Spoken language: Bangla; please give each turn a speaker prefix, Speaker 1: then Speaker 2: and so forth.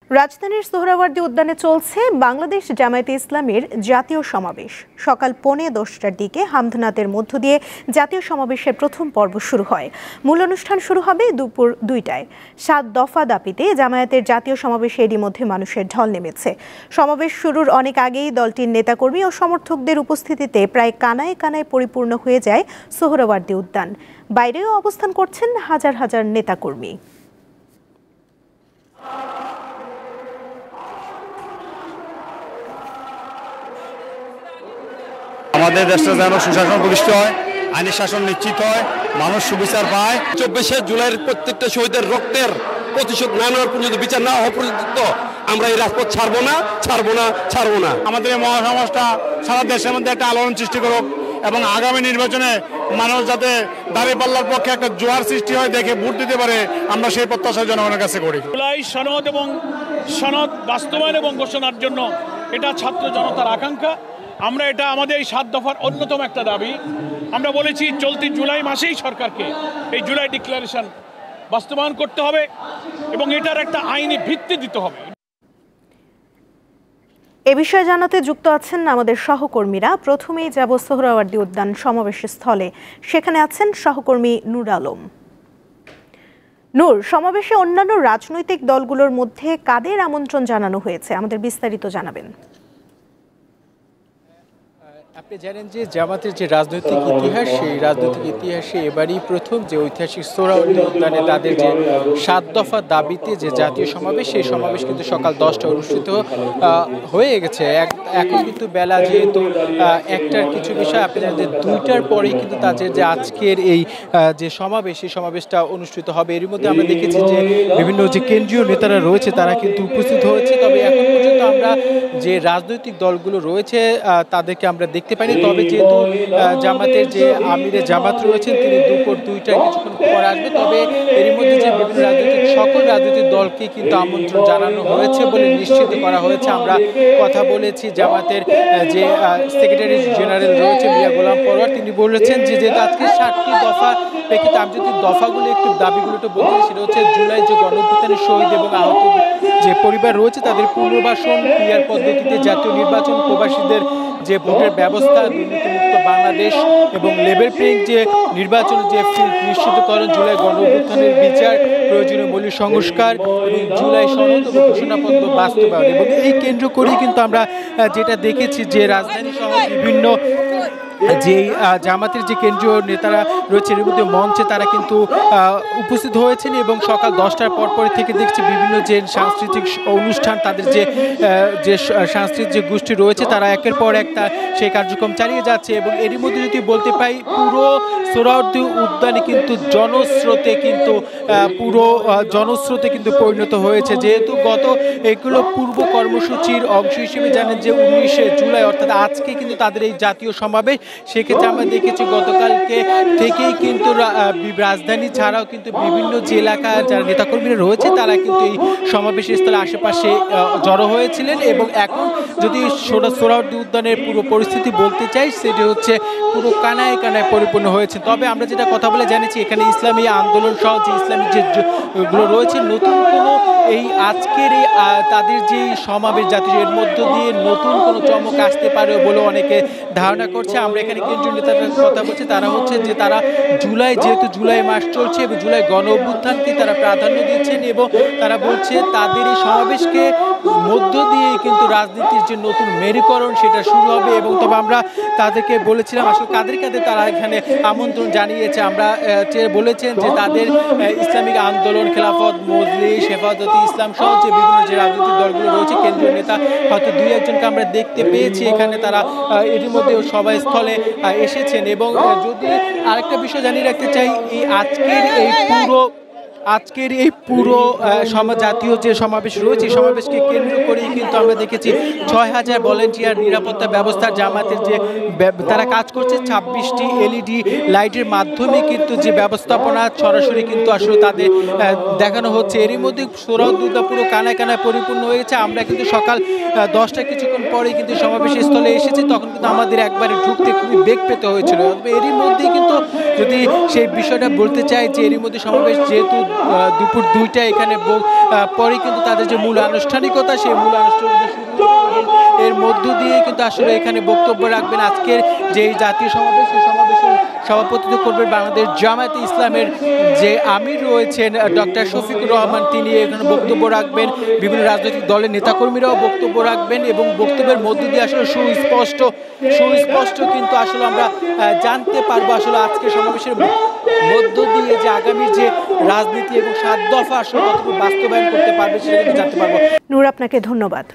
Speaker 1: রাজধানীর সোহরাওয়ার্দী উদ্যানে চলছে বাংলাদেশ জামায়াতে ইসলামীর জাতীয় সমাবেশ। সকাল 10:45টার দিকে হামদনাদের মধ্য দিয়ে জাতীয় সমাবেশের প্রথম পর্ব শুরু হয়। মূল অনুষ্ঠান শুরু হবে দুপুর 2টায়। 7 দফা দাবিতে জামায়াতের জাতীয় সমাবেশে এরই মধ্যে মানুষের ঢল নেমেছে। সমাবেশ শুরুর অনেক আগেই দলটির নেতাকর্মী ও সমর্থকদের উপস্থিতিতে প্রায় কানায় কানায় পরিপূর্ণ হয়ে যায় সোহরাওয়ার্দী উদ্যান। বাইরেও অবস্থান করছেন হাজার হাজার নেতাকর্মী।
Speaker 2: আমাদের দেশটা যেন সুশাসন প্রতিষ্ঠিত হয়, আইনের শাসন নিশ্চিত হয়, মানুষ সুবিচার পায়।
Speaker 3: 24শে জুলাইয়ের প্রত্যেকটা শহীদের রক্তের প্রতিশোধ না নেওয়ার পর্যন্ত, বিচার না হওয়া পর্যন্ত আমরা এই রাজপথ ছাড়বো না।
Speaker 2: আমাদের এই মহাসমাজটা সারা দেশের মধ্যে একটা আলোড়ন সৃষ্টি করুক এবং আগামী নির্বাচনে মানুষ যাতে দাঁড়িপাল্লার পক্ষে একটা জোয়ার সৃষ্টি হয়, দেখে ভোট দিতে পারে, আমরা সেই প্রত্যাশা জনগণের কাছে করি।
Speaker 4: জুলাই সনদ এবং সনদ বাস্তবায়ন এবং ঘোষণার জন্য এটা ছাত্র জনতার আকাঙ্ক্ষা। আমরা এটা আমাদের এই 7 দফার অন্যতম একটা দাবি। আমরা বলেছি চলতি জুলাই মাসেই সরকারকে এই জুলাই ডিক্লারেশন বাস্তবায়ন করতে হবে এবং এটার একটা আইনি ভিত্তি দিতে হবে।
Speaker 1: এ বিষয়ে জানাতে যুক্ত আছেন আমাদের সহকর্মীরা। প্রথমেই যাব সোহরাওয়ার্দী উদ্যান সমাবেশ স্থলে। সেখানে আছেন সহকর্মী নূর আলম। নূর, সমাবেশে অন্যান্য রাজনৈতিক দলগুলোর মধ্যে কাদের আমন্ত্রণ জানানো হয়েছে, আমাদের বিস্তারিত জানাবেন।
Speaker 5: আপনি জানেন যে জামাতের যে রাজনৈতিক ইতিহাস, সেই রাজনৈতিক ইতিহাসে এবারই প্রথম যে ঐতিহাসিক সোহরাওয়ার্দী উদ্যানে তাদের যে 7 দফা দাবিতে যে জাতীয় সমাবেশ, সেই সমাবেশ কিন্তু সকাল 10টায় অনুষ্ঠিত হয়ে গেছে। এখন কিন্তু বেলা যেহেতু 1টার কিছু বিষয়, আপনি জানেন যে 2টার পরেই কিন্তু তাদের যে আজকের এই যে সমাবেশ, সেই সমাবেশটা অনুষ্ঠিত হবে। এর মধ্যে আমরা দেখেছি যে বিভিন্ন যে কেন্দ্রীয় নেতারা রয়েছে তারা কিন্তু উপস্থিত হয়েছে। তবে এখন পর্যন্ত আমরা যে রাজনৈতিক দলগুলো রয়েছে তাদেরকে আমরা দেখতে পাইনি। তবে যেহেতু জামাতের যে আমিরে জামাত রয়েছেন, তিনি দুপুর 2টায় কিছুক্ষণ পরে আসবে। তবে এর মধ্যে যে বিভিন্ন সকল রাজনৈতিক দলকে কিন্তু আমন্ত্রণ জানানো হয়েছে বলে নিশ্চিত করা হয়েছে। আমরা কথা বলেছি জামাতের যে সেক্রেটারি জেনারেল রয়েছে মিয়া গোলাম পরোয়ার, তিনি বলেছেন যে যেহেতু আজকে 7টি দফা প্রেক্ষিতে আমি যদি দফাগুলো একটু দাবিগুলো একটু বলতে, সেটা হচ্ছে জুলাই যে গণঅভ্যুত্থানের শহীদ এবং আহত যে পরিবার রয়েছে তাদের পুনর্বাসন, পিআর পদ্ধতিতে জাতীয় নির্বাচন, প্রবাসীদের যে ভোটের ব্যবস্থা, দুর্নীতিমুক্ত বাংলাদেশ এবং লেভেল প্লেইং যে নির্বাচন যে ফিল্ড নিশ্চিতকরণ, জুলাই গণঅভ্যুত্থানের বিচার, প্রয়োজনীয় মৌলিক সংস্কার এবং জুলাই সনদ এবং ঘোষণাপত্র বাস্তবায়ন। এবং এই কেন্দ্র করেই কিন্তু আমরা যেটা দেখেছি যে রাজধানী সহ বিভিন্ন যে জামাতের যে কেন্দ্রীয় নেতারা রয়েছে এর মধ্যে মঞ্চে তারা কিন্তু উপস্থিত হয়েছেন এবং সকাল 10টার পর থেকে দেখছি বিভিন্ন যে সাংস্কৃতিক অনুষ্ঠান, তাদের যে সাংস্কৃতিক যে গোষ্ঠী রয়েছে তারা একের পর একটা সেই কার্যক্রম চালিয়ে যাচ্ছে। এবং এরই মধ্যে যদি বলতে পাই, পুরো সোহরাওয়ার্দী উদ্যানে কিন্তু জনস্রোতে কিন্তু পরিণত হয়েছে। যেহেতু এগুলো পূর্ব কর্মসূচির অংশ হিসেবে জানেন যে 19শে জুলাই অর্থাৎ আজকে কিন্তু তাদের এই জাতীয় সমাবেশ। সেক্ষেত্রে আমরা দেখেছি গতকালকে থেকেই কিন্তু রাজধানী ছাড়াও কিন্তু বিভিন্ন যে এলাকার যারা নেতাকর্মীরা রয়েছে তারা কিন্তু এই সমাবেশের স্থলে আশেপাশে জড়ো হয়েছিলেন। এবং এখন যদি সোহরাওয়ার্দী উদ্যানের পুরো পরিস্থিতি বলতে চাই, সেটি হচ্ছে পুরো কানায় কানায় পরিপূর্ণ হয়েছে। তবে আমরা যেটা কথা বলে জানিয়েছি, এখানে ইসলামী আন্দোলন সহ যে ইসলামিক যেগুলো রয়েছে, নতুন কোনো এই আজকের এই তাদের যে সমাবেশ জাতীয়, এর মধ্য দিয়ে নতুন কোনো চমক আসতে পারে বলে অনেকে ধারণা করছে। আমরা এখানে কেন্দ্রীয় নেতাদের কথা বলছি, তারা হচ্ছে যে তারা যেহেতু জুলাই মাস চলছে এবং জুলাই গণ অভ্যুত্থানকে তারা প্রাধান্য দিচ্ছেন এবং তারা বলছে তাদের এই সমাবেশকে মধ্য দিয়ে কিন্তু রাজনীতির যে নতুন মেরুকরণ সেটা শুরু হবে। এবং তবে আমরা তাদেরকে বলেছিলাম আসলে কাদের তারা এখানে আমন্ত্রণ জানিয়েছে। আমরা বলেছেন যে তাদের ইসলামিক আন্দোলন, খেলাফত মজলিস, হেফাজতে ইসলাম সহ যে বিভিন্ন যে রাজনৈতিক দলগুলো রয়েছে, কেন্দ্রীয় নেতা হয়তো 2-1জনকে আমরা দেখতে পেয়েছি এখানে, তারা এটির মধ্যে সভাস্থলে এসেছেন। এবং যদি আরেকটা বিষয় জানিয়ে রাখতে চাই, আজকের এই পুরো জাতীয় যে সমাবেশ রয়েছে, সমাবেশকে কেন্দ্র করেই কিন্তু আমরা দেখেছি 6000 ভলেন্টিয়ার নিরাপত্তা ব্যবস্থার জামাতের যে তারা কাজ করছে। 26টি এলইডি লাইটের মাধ্যমে কিন্তু যে ব্যবস্থাপনা সরাসরি কিন্তু আসলে তাদের দেখানো হচ্ছে। এরই মধ্যে সোহরাওয়ার্দী উদ্যান পুরো কানায় কানায় পরিপূর্ণ হয়েছে। আমরা কিন্তু সকাল 10টা কিছুক্ষণ পরেই কিন্তু সমাবেশের স্থলে এসেছি, তখন কিন্তু আমাদের একবারে ঢুকতে খুবই বেগ পেতে হয়েছিল। এরই মধ্যেই কিন্তু যদি সেই বিষয়টা বলতে চাই যে এরই মধ্যে সমাবেশ যেহেতু দুপুর 2টায় এখানে পরে কিন্তু তাদের যে মূল আনুষ্ঠানিকতা সেই মূল আনুষ্ঠানিকতা শুরু হবে। এর মধ্য দিয়ে কিন্তু আসলে এখানে বক্তব্য রাখবেন আজকের যে জাতীয় সমাবেশ, সেই সমাবেশের সভাপতিত্ব করবেন বাংলাদেশ জামায়াতে ইসলামের যে আমির রয়েছেন ডক্টর শফিকুর রহমান, তিনি এখানে বক্তব্য রাখবেন। বিভিন্ন রাজনৈতিক দলের নেতাকর্মীরাও বক্তব্য রাখবেন এবং বক্তব্যের মধ্য দিয়ে আসলে সুস্পষ্ট কিন্তু আসলে আমরা জানতে পারবো আসলে আজকের সমাবেশের মধ্য দিয়ে যে আগামী যে রাজনীতি এবং 7 দফা আসলে কতটুকু বাস্তবায়ন করতে পারবে সেটা কিন্তু জানতে পারবো।
Speaker 1: নূর, আপনাকে ধন্যবাদ।